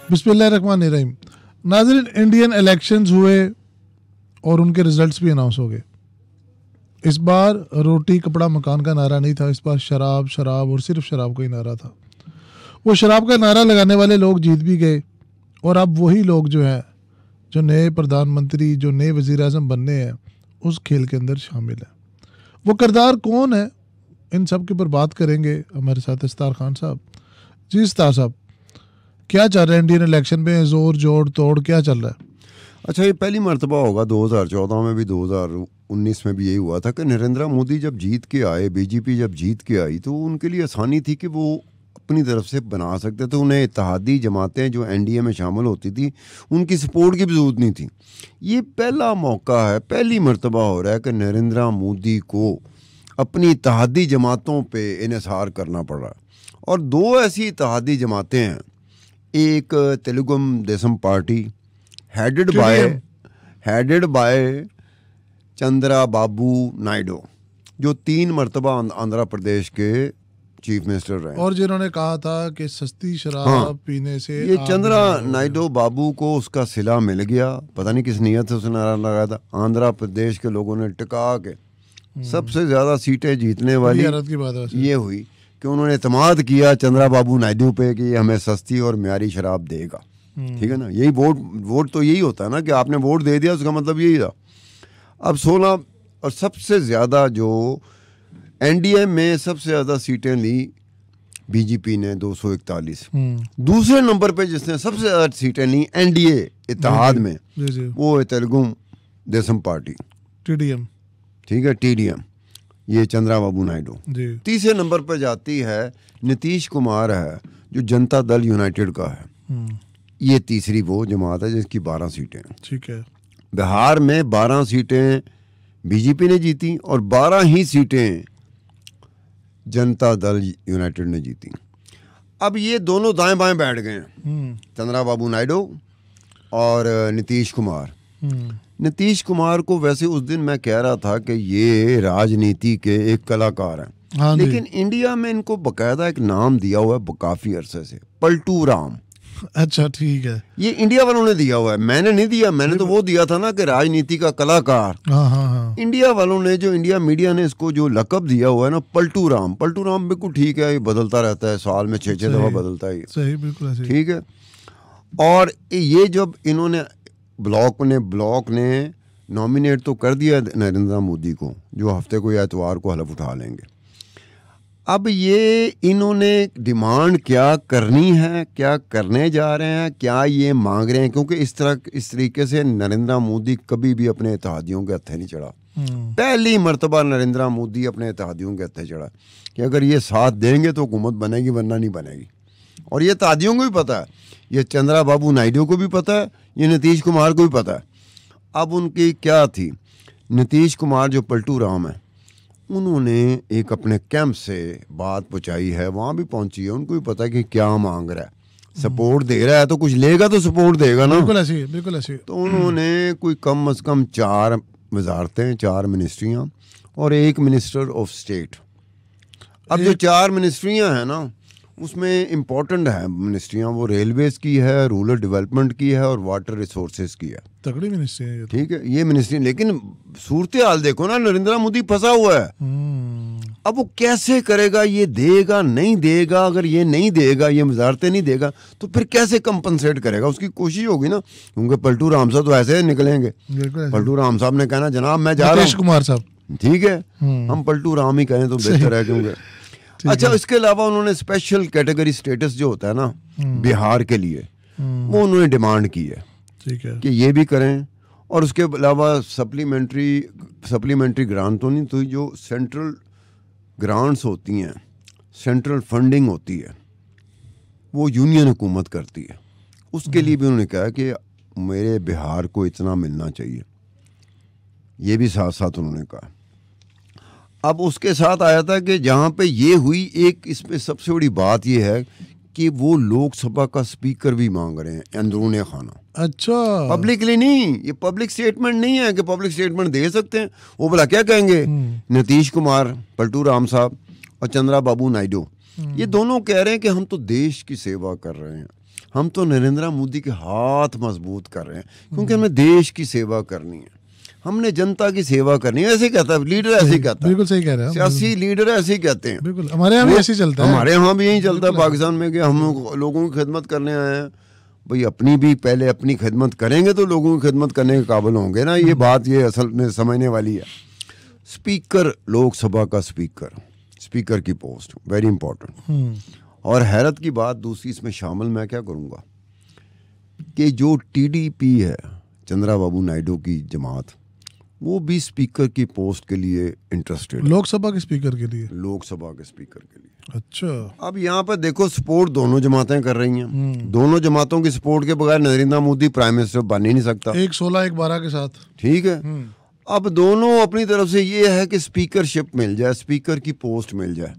बिस्मिल्लाहिर्रहमानिर्रहीम। नाज़रीन, Indian elections हुए और उनके रिजल्ट्स भी अनाउंस हो गए। इस बार रोटी कपड़ा मकान का नारा नहीं था, इस बार शराब शराब और सिर्फ शराब का ही नारा था। वो शराब का नारा लगाने वाले लोग जीत भी गए और अब वही लोग जो हैं, जो नए प्रधानमंत्री, जो नए वज़ीर आज़म बनने हैं, उस खेल के अंदर शामिल हैं। वो किरदार कौन है, इन सब के ऊपर बात करेंगे हमारे साथ इस्तार खान साहब। जी इस्तार साहब, क्या चल रहा है इंडियन इलेक्शन में? जोर जोड़ तोड़ क्या चल रहा है? अच्छा, ये पहली मरतबा होगा, 2014 में भी 2019 में भी यही हुआ था कि नरेंद्र मोदी जब जीत के आए, बीजेपी जब जीत के आई, तो उनके लिए आसानी थी कि वो अपनी तरफ से बना सकते थे। उन्हें इत्तेहादी जमातें जो एनडीए में शामिल होती थी, उनकी सपोर्ट की भी जरूरत नहीं थी। ये पहला मौका है, पहली मरतबा हो रहा है कि नरेंद्र मोदी को अपनी इत्तेहादी जमातों पे इन्हिसार करना पड़ रहा है। और दो ऐसी इत्तेहादी जमातें हैं, एक Telugu Desam Party headed by Chandrababu Naidu, जो 3 मरतबा आंध्र प्रदेश के चीफ मिनिस्टर रहे, और जिन्होंने कहा था कि सस्ती शराब पीने से ये चंद्रा नायडू बाबू को उसका सिला मिल गया। पता नहीं किस नीयत से उसने नारा लगाया था। आंध्र प्रदेश के लोगों ने टिका के सबसे ज्यादा सीटें जीतने वाली की बात ये हुई कि उन्होंने एतमाद किया चंद्रा बाबू नायडू पे कि ये हमें सस्ती और म्यारी शराब देगा। ठीक है ना, यही वोट तो यही होता है ना कि आपने वोट दे दिया, उसका मतलब यही था। अब 16 और सबसे ज़्यादा जो एनडीए में सबसे ज़्यादा सीटें ली बीजेपी ने 241। दूसरे नंबर पे जिसने सबसे ज़्यादा सीटें ली एनडीए इत्तेहाद में, वो है तेलुगु देशम पार्टी, टीडीएम। ठीक है, टीडीएम, ये चंद्रा बाबू नायडू। तीसरे नंबर पर जाती है नीतीश कुमार है, जो जनता दल यूनाइटेड का है। ये तीसरी वो जमात है जिसकी 12 सीटें। ठीक है, बिहार में 12 सीटें बीजेपी ने जीती और 12 ही सीटें जनता दल यूनाइटेड ने जीती। अब ये दोनों दाएं बाएं बैठ गए हैं, चंद्रा बाबू नायडू और नीतीश कुमार। नीतीश कुमार को वैसे उस दिन मैं कह रहा था कि ये राजनीति के एक कलाकार हैं। हाँ, लेकिन इंडिया में इनको बकायदा एक नाम दिया हुआ है काफी अरसे से, पलटू राम। अच्छा, ठीक है, ये इंडिया वालों ने दिया हुआ है, मैंने नहीं दिया। मैंने तो वो दिया था ना कि राजनीति का कलाकार। हाँ। इंडिया वालों ने, जो इंडिया मीडिया ने इसको जो लकब दिया हुआ है ना, पलटू राम। पलटू राम बिल्कुल ठीक है, ये बदलता रहता है, साल में 6-6 दफा बदलता है। सही, बिल्कुल सही, ठीक है। और ये जब इन्होंने ब्लॉक ने नॉमिनेट तो कर दिया नरेंद्र मोदी को, जो हफ्ते को या इतवार को हलफ उठा लेंगे। अब ये इन्होंने डिमांड क्या करनी है, क्या करने जा रहे हैं, क्या ये मांग रहे हैं? क्योंकि इस तरीके से नरेंद्र मोदी कभी भी अपने इत्तेहादियों के हत्थे नहीं चढ़ा। पहली मर्तबा नरेंद्र मोदी अपने इत्तेहादियों के हत्थे चढ़ा कि अगर ये साथ देंगे तो हुकूमत बनेगी, वरना नहीं बनेगी। और ये इत्तेहादियों को भी पता है, ये चंद्रा बाबू नायडू को भी पता है, ये नीतीश कुमार को भी पता है। अब उनकी क्या थी, नीतीश कुमार जो पलटू राम है, उन्होंने एक अपने कैंप से बात पहुंचाई है, वहाँ भी पहुंची है, उनको भी पता है कि क्या मांग रहा है। सपोर्ट दे रहा है तो कुछ लेगा, तो सपोर्ट देगा ना। बिल्कुल ऐसी। तो उन्होंने कोई कम से कम 4 वजारतें, 4 मिनिस्ट्रियाँ और 1 मिनिस्टर ऑफ स्टेट। अब जो 4 मिनिस्ट्रियाँ हैं ना, उसमें इम्पोर्टेंट है मिनिस्ट्रियाँ, वो रेलवेज की है, रूरल डेवलपमेंट की है और वाटर रिसोर्सेज की है। तगड़ी मिनिस्ट्री है ये तो। ठीक है, ये मिनिस्ट्री। लेकिन सूरत हाल देखो ना, नरेंद्र मोदी फंसा हुआ है। अब वो कैसे करेगा? ये देगा नहीं देगा? अगर ये नहीं देगा, ये वजारतें नहीं देगा, तो फिर कैसे कंपनसेट करेगा? उसकी कोशिश होगी ना, क्योंकि पलटू राम साहब तो ऐसे निकलेंगे। पलटू राम साहब ने कहना, जनाब मैं जा रहा हूं। कुमार साहब, ठीक है, हम पलटू राम ही कहें तो बेहतर है, क्योंकि अच्छा, इसके अलावा उन्होंने स्पेशल कैटेगरी स्टेटस जो होता है ना बिहार के लिए, वो उन्होंने डिमांड की है। ठीक है, कि ये भी करें। और उसके अलावा सप्लीमेंट्री ग्रांट तो नहीं, तो जो सेंट्रल ग्रांट्स होती हैं, सेंट्रल फंडिंग होती है, वो यूनियन हुकूमत करती है, उसके लिए भी उन्होंने कहा कि मेरे बिहार को इतना मिलना चाहिए। ये भी साथ साथ उन्होंने कहा। अब उसके साथ आया था कि जहाँ पे ये हुई, एक इसमें सबसे बड़ी बात ये है कि वो लोकसभा का स्पीकर भी मांग रहे हैं, अंदरूनी खाना। अच्छा, पब्लिकली नहीं, ये पब्लिक स्टेटमेंट नहीं है कि पब्लिक स्टेटमेंट दे सकते हैं। वो भला क्या कहेंगे? नीतीश कुमार, पलटू राम साहब और चंद्रा बाबू नायडू, ये दोनों कह रहे हैं कि हम तो देश की सेवा कर रहे हैं, हम तो नरेंद्र मोदी के हाथ मजबूत कर रहे हैं, क्योंकि हमें देश की सेवा करनी है, हमने जनता की सेवा करनी है। ऐसे कहता है लीडर, ऐसे ही कहता है, बिल्कुल सही कह रहे हैं, सियासी लीडर ऐसे ही कहते हैं। बिल्कुल हमारे यहाँ भी ऐसे ही चलता है, हमारे यहाँ भी यही चलता है पाकिस्तान में, कि हम लोगों की खिदमत करने आए हैं। भाई अपनी भी पहले अपनी खिदमत करेंगे तो लोगों की खिदमत करने के काबिल होंगे ना। ये बात ये असल में समझने वाली है। स्पीकर, लोकसभा का स्पीकर, स्पीकर की पोस्ट वेरी इंपॉर्टेंट। और हैरत की बात दूसरी इसमें शामिल मैं क्या करूँगा कि जो टीडीपी है, चंद्रा बाबू नायडू की जमात, वो भी स्पीकर की पोस्ट के लिए इंटरेस्टेड, लोकसभा के स्पीकर के लिए, लोकसभा के स्पीकर के लिए। अच्छा, अब यहाँ पर देखो सपोर्ट दोनों जमातें कर रही हैं। दोनों जमातों की सपोर्ट के बगैर नरेंद्र मोदी प्राइम मिनिस्टर बन ही नहीं सकता, एक 16 एक 12 के साथ। ठीक है। अब दोनों अपनी तरफ से ये है कि स्पीकरशिप मिल जाए, स्पीकर की पोस्ट मिल जाए।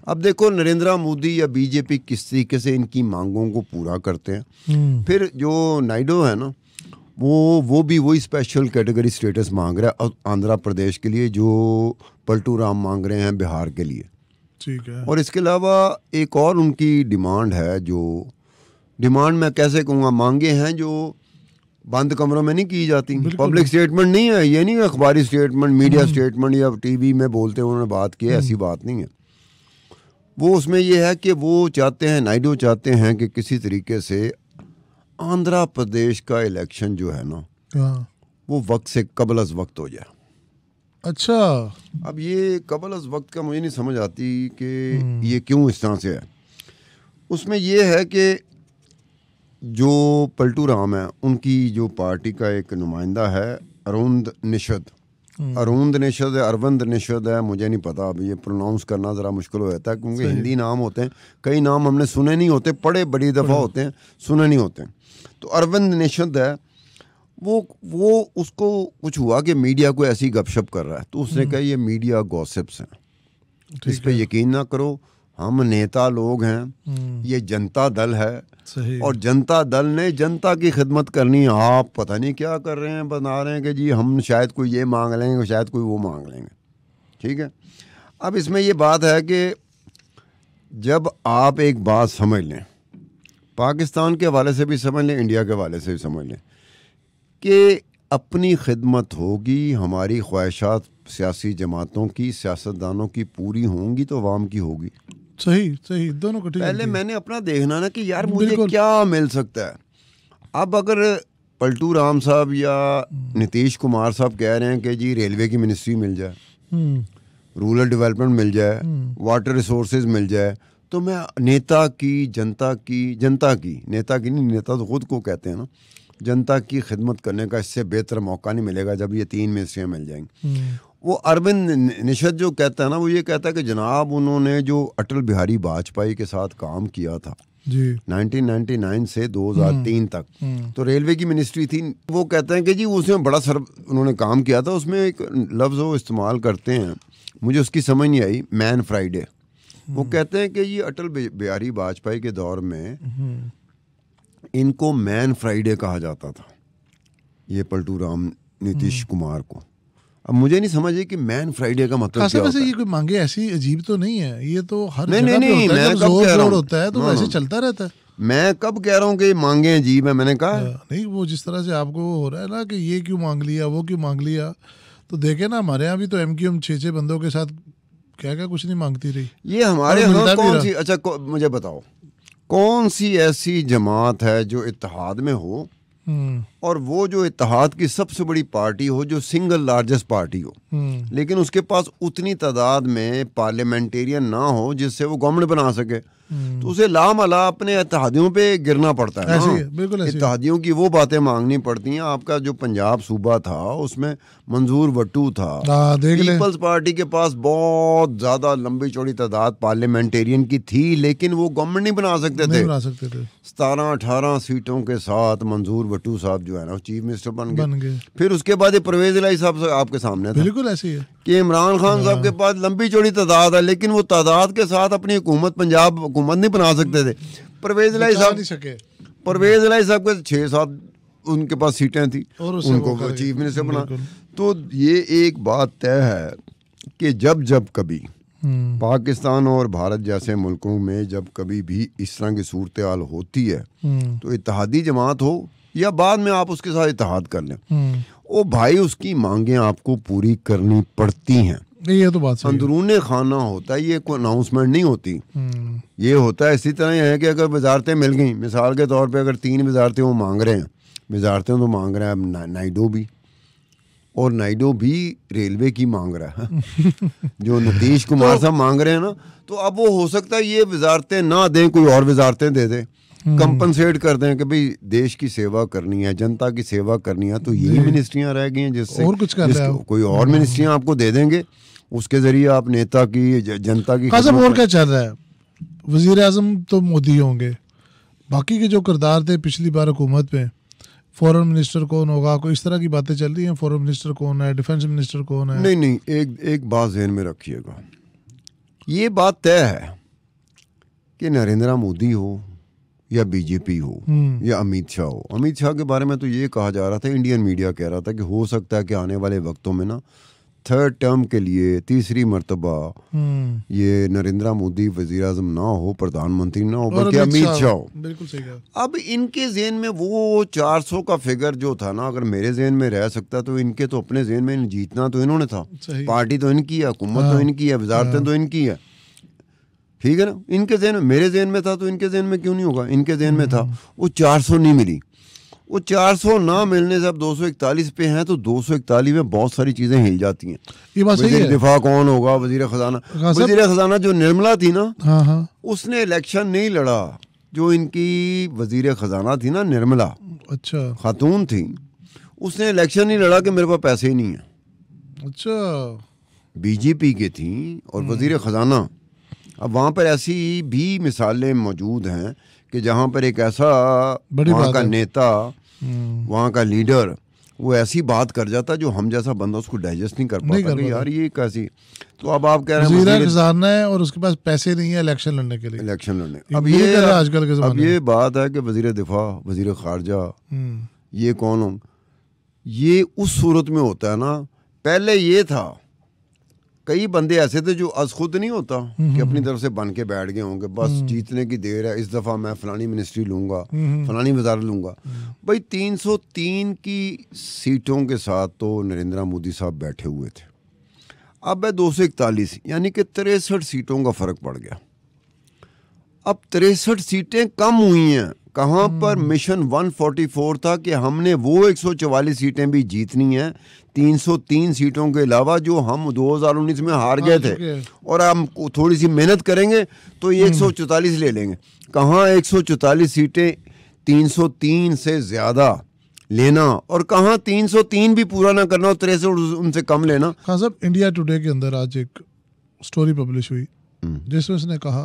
अब देखो नरेंद्र मोदी या बीजेपी किस तरीके से इनकी मांगों को पूरा करते हैं। फिर जो नायडू है ना, वो भी वही स्पेशल कैटेगरी स्टेटस मांग रहा है आंध्र प्रदेश के लिए, जो पलटू राम मांग रहे हैं बिहार के लिए, ठीक है। और इसके अलावा एक और उनकी डिमांड है, जो डिमांड मैं कैसे कहूँगा, मांगे हैं जो बंद कमरों में नहीं की जाती, पब्लिक स्टेटमेंट नहीं है, ये नहीं अखबारी स्टेटमेंट, मीडिया स्टेटमेंट या टीवी में बोलते हैं उन्होंने बात की, ऐसी बात नहीं है। वो उसमें ये है कि वो चाहते हैं, नायडू चाहते हैं कि किसी तरीके से आंध्र प्रदेश का इलेक्शन जो है ना, वो वक्त से कबल अज वक्त हो जाए। अच्छा, अब ये कबल अज वक्त का मुझे नहीं समझ आती कि ये क्यों इस तरह से है। उसमें ये है कि जो पलटू राम है, उनकी जो पार्टी का एक नुमाइंदा है अरविंद निषद, अरविंद निषद है, अरविंद निषद है, मुझे नहीं पता, अब ये प्रोनाउंस करना ज़रा मुश्किल हो जाता है, क्योंकि हिंदी नाम होते हैं, कई नाम हमने सुने नहीं होते, पढ़े बड़ी दफ़ा होते हैं, सुने नहीं होते। तो अरविंद निषद है, वो उसको कुछ हुआ कि मीडिया को ऐसी गपशप कर रहा है, तो उसने कहा ये मीडिया गॉसिप्स हैं, इस पे यकीन ना करो, हम नेता लोग हैं, ये जनता दल है, सही। और जनता दल ने जनता की खिदमत करनी है। आप पता नहीं क्या कर रहे हैं, बता रहे हैं कि जी हम शायद कोई ये मांग लेंगे, शायद कोई वो मांग लेंगे, ठीक है। अब इसमें ये बात है कि जब आप एक बात समझ लें, पाकिस्तान के हवाले से भी समझ लें, इंडिया के हवाले से भी समझ लें, कि अपनी खिदमत होगी, हमारी ख्वाहिशात सियासी जमातों की, सियासतदानों की पूरी होंगी तो अवाम की होगी। सही सही, दोनों को ठीक है। पहले मैंने अपना देखना ना कि यार मुझे क्या मिल सकता है। अब अगर पलटू राम साहब या नीतीश कुमार साहब कह रहे हैं कि जी रेलवे की मिनिस्ट्री मिल जाए, रूरल डेवलपमेंट मिल जाए, वाटर रिसोर्सेज मिल जाए, तो मैं नेता की, नेता की नहीं, नेता तो खुद को कहते हैं ना, जनता की खिदमत करने का इससे बेहतर मौका नहीं मिलेगा जब ये 3 मिनिस्ट्रियाँ मिल जाएंगी। वो अरविंद निषद जो कहता है ना, वो ये कहता है कि जनाब उन्होंने जो अटल बिहारी वाजपेयी के साथ काम किया था जी 1999 से 2003 तक, तो रेलवे की मिनिस्ट्री थी, वो कहते हैं कि जी उसमें बड़ा उन्होंने काम किया था। उसमें एक लफ्ज़ वो इस्तेमाल करते हैं, मुझे उसकी समझ नहीं आई, मैन फ्राइडे। वो कहते हैं कि ये अटल बिहारी वाजपेयी के दौर में इनको मैन फ्राइडे कहा जाता था, ये पलटू राम नीतीश कुमार को। अब मुझे नहीं समझ कि मैन फ्राइडे का मतलब क्या होता है। ये कोई मांगे ऐसी अजीब तो नहीं है, ये तो हर नहीं, जगह पे होता है, मैं जब कब जोर कह रहा जोर हूं? होता है तो वैसे चलता रहता है। मैं कब कह रहा हूँ कि मांगे अजीब है, मैंने कहा नहीं, वो जिस तरह से आपको हो रहा है ना कि ये क्यों मांग लिया, वो क्यों मांग लिया, तो देखे ना हमारे यहाँ भी तो MQM 6 बंदों के साथ क्या क्या कुछ नहीं मांगती रही। ये हमारे यहाँ कौन सी, अच्छा मुझे बताओ, कौन सी ऐसी जमात है जो इत्तेहाद में हो और वो जो इत्तेहाद की सबसे बड़ी पार्टी हो, जो सिंगल लार्जेस्ट पार्टी हो, लेकिन उसके पास उतनी तादाद में पार्लियामेंटेरियन ना हो जिससे वो गवर्नमेंट बना सके, तो उसे लामला अपने इत्तेहादियों पे गिरना पड़ता है ना। बिल्कुल इत्तेहादियों की वो बातें मांगनी पड़ती हैं। आपका जो पंजाब सूबा था उसमें मंजूर वट्टू था, पीपल्स पार्टी के पास बहुत ज्यादा लंबी चौड़ी तादाद पार्लियामेंटेरियन की थी, लेकिन वो गवर्नमेंट नहीं बना सकते थे। 17-18 सीटों के साथ मंजूर वट्टू साहब जो है ना चीफ मिनिस्टर बन गए। फिर उसके बाद ये परवेज इलाही साहब आपके सामने था, बिल्कुल ऐसी है कि इमरान खान साहब के पास लंबी चौड़ी तादाद है, लेकिन वो तादाद के साथ अपनी हुकूमत, पंजाब हुकूमत नहीं बना सकते थे। परवेज इलाही साहब के 6-7 उनके पास सीटें थी, उनको चीफ मिनिस्टर बना। तो ये एक बात तय है कि जब कभी पाकिस्तान और भारत जैसे मुल्कों में जब कभी भी इस तरह की सूरत हाल होती है तो इत्तेहादी जमात हो या बाद में आप उसके साथ इत्तेहाद कर लें, ओ भाई उसकी मांगें आपको पूरी करनी पड़ती हैं। ये तो बात सही है। अंदरूने खाना होता है, ये कोई अनाउंसमेंट नहीं होती। ये होता है इसी तरह है कि अगर वजारतें मिल गई, मिसाल के तौर पे अगर 3 वजारतें वो मांग रहे हैं, वजारतें तो मांग रहे हैं अब नायडू भी, और नायडू भी रेलवे की मांग रहा है जो नीतीश कुमार साहब मांग रहे हैं ना, तो अब वो हो सकता है ये वजारतें ना दें, कोई और वजारतें दे दें, कंपनसेट कर दें कि भाई देश की सेवा करनी है, जनता की सेवा करनी है, तो यही मिनिस्ट्रियां रह गई हैं जिससे और कुछ कर रहे हो, कोई और मिनिस्ट्रियां आपको दे देंगे, उसके जरिए आप नेता की जनता की खासा और क्या चल रहा है। वजीर आजम तो मोदी होंगे, बाकी के जो किरदार थे पिछली बार हुकूमत में, फॉरेन मिनिस्टर कौन होगा, कोई इस तरह की बातें चल रही हैं, फॉरेन मिनिस्टर कौन है, डिफेंस मिनिस्टर कौन है। नहीं, एक बात ज़हन में रखिएगा, ये बात तय है कि नरेंद्र मोदी हो या बीजेपी हो या अमित शाह हो। अमित शाह के बारे में तो ये कहा जा रहा था, इंडियन मीडिया कह रहा था कि हो सकता है कि आने वाले वक्तों में ना 3rd टर्म के लिए तीसरी मर्तबा ये नरेंद्र मोदी वजीर आजम ना हो, प्रधानमंत्री ना हो, बल्कि अमित शाह हो। बिल्कुल सही कहा। अब इनके ज़हन में वो 400 का फिगर जो था ना, अगर मेरे ज़हन में रह सकता तो इनके तो अपने ज़हन में जीतना तो इन्होंने था, पार्टी तो इनकी है, हुकूमत तो इनकी है, वजारतें तो इनकी है, ठीक है ना। इनके ज़हन में, मेरे ज़हन में था तो इनके ज़हन में क्यों नहीं होगा, इनके ज़हन में था। वो 400 नहीं मिली, वो 400 ना मिलने से अब 241 पे हैं, तो 241 में बहुत सारी चीजें हिल जाती हैं। ये बात सही है। वजीर दिफा कौन होगा, वजीर खजाना, वजीर खजाना जो निर्मला थी ना, उसने इलेक्शन नहीं लड़ा। जो इनकी वजीर खजाना थी ना निर्मला, अच्छा खातून थी, उसने इलेक्शन नहीं लड़ा कि मेरे पास पैसे ही नहीं है। अच्छा, बीजेपी के थी और वजीर खजाना। अब वहाँ पर ऐसी भी मिसालें मौजूद हैं कि जहाँ पर एक ऐसा वहाँ का नेता, वहाँ का लीडर, वो ऐसी बात कर जाता जो हम जैसा बंदा उसको डाइजेस्ट नहीं कर पाता कि यार ये कैसी। तो अब आप कह रहे हैं वज़ीर खजाना है और उसके पास पैसे नहीं है इलेक्शन लड़ने के लिए, इलेक्शन लड़ने। आजकल के अब ये बात है कि वजीर दिफा, वजीर खारजा, ये कौन हो, ये उस सूरत में होता है ना। पहले ये था, कई बंदे ऐसे थे जो आज खुद नहीं होता कि अपनी तरफ से बन के बैठ गए होंगे, बस जीतने की देर है, इस दफ़ा मैं फलानी मिनिस्ट्री लूँगा, फलानी वजारत लूँगा। भाई 303 की सीटों के साथ तो नरेंद्र मोदी साहब बैठे हुए थे। अब है 241, यानी कि 63 सीटों का फ़र्क पड़ गया। अब 63 सीटें कम हुई हैं। कहाँ पर मिशन 144 था कि हमने वो 144 सीटें भी जीतनी हैं, 303 सीटों के अलावा जो हम 2019 में हार गए थे, और हम थोड़ी सी मेहनत करेंगे तो ये 144 ले लेंगे। कहाँ 144 सीटें 303 से ज़्यादा लेना, और कहाँ 303 भी पूरा ना करना और 63 उनसे कम लेना। हाँ साहब, इंडिया टुडे के अंदर आज एक स्टोरी पब्लिश हुई जिसमें उसने कहा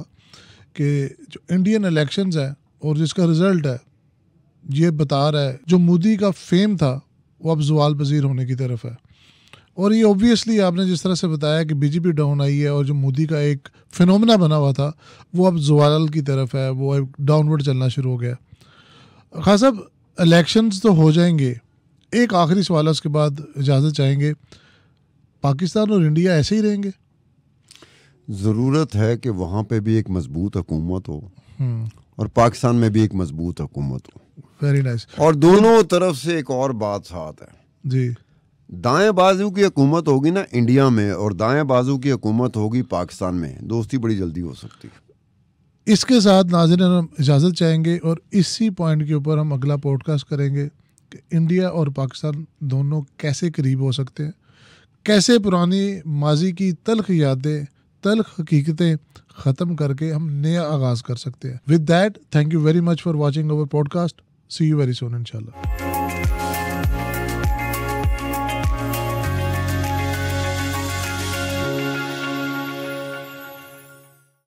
कि जो इंडियन इलेक्शंस है और जिसका रिजल्ट है ये बता रहा है जो मोदी का फेम था वो अब ज़वाल पजीर होने की तरफ है। और ये ऑब्वियसली आपने जिस तरह से बताया कि बीजेपी डाउन आई है और जो मोदी का एक फिनोमेना बना हुआ था वो अब ज़वाल की तरफ है, वो अब डाउनवर्ड चलना शुरू हो गया। खास साहब, इलेक्शंस तो हो जाएंगे, एक आखिरी सवाल उसके बाद इजाज़त चाहेंगे, पाकिस्तान और इंडिया ऐसे ही रहेंगे? ज़रूरत है कि वहाँ पे भी एक मजबूत हुकूमत हो और पाकिस्तान में भी एक मजबूत हुकूमत हो। Very nice. और दोनों तरफ से एक और बात साथ है जी, दाएं बाजू की हुकूमत होगी ना इंडिया में और दाएं बाजू की हुकूमत होगी पाकिस्तान में, दोस्ती बड़ी जल्दी हो सकती है। इसके साथ नाज़रीन हम इजाज़त चाहेंगे और इसी पॉइंट के ऊपर हम अगला पॉडकास्ट करेंगे कि इंडिया और पाकिस्तान दोनों कैसे करीब हो सकते हैं, कैसे पुरानी माजी की तल्ख यादें, तल्ख हकीकतें ख़त्म करके हम नया आगाज़ कर सकते हैं। With that, thank you very much for watching our podcast. See you very soon इंशाल्लाह।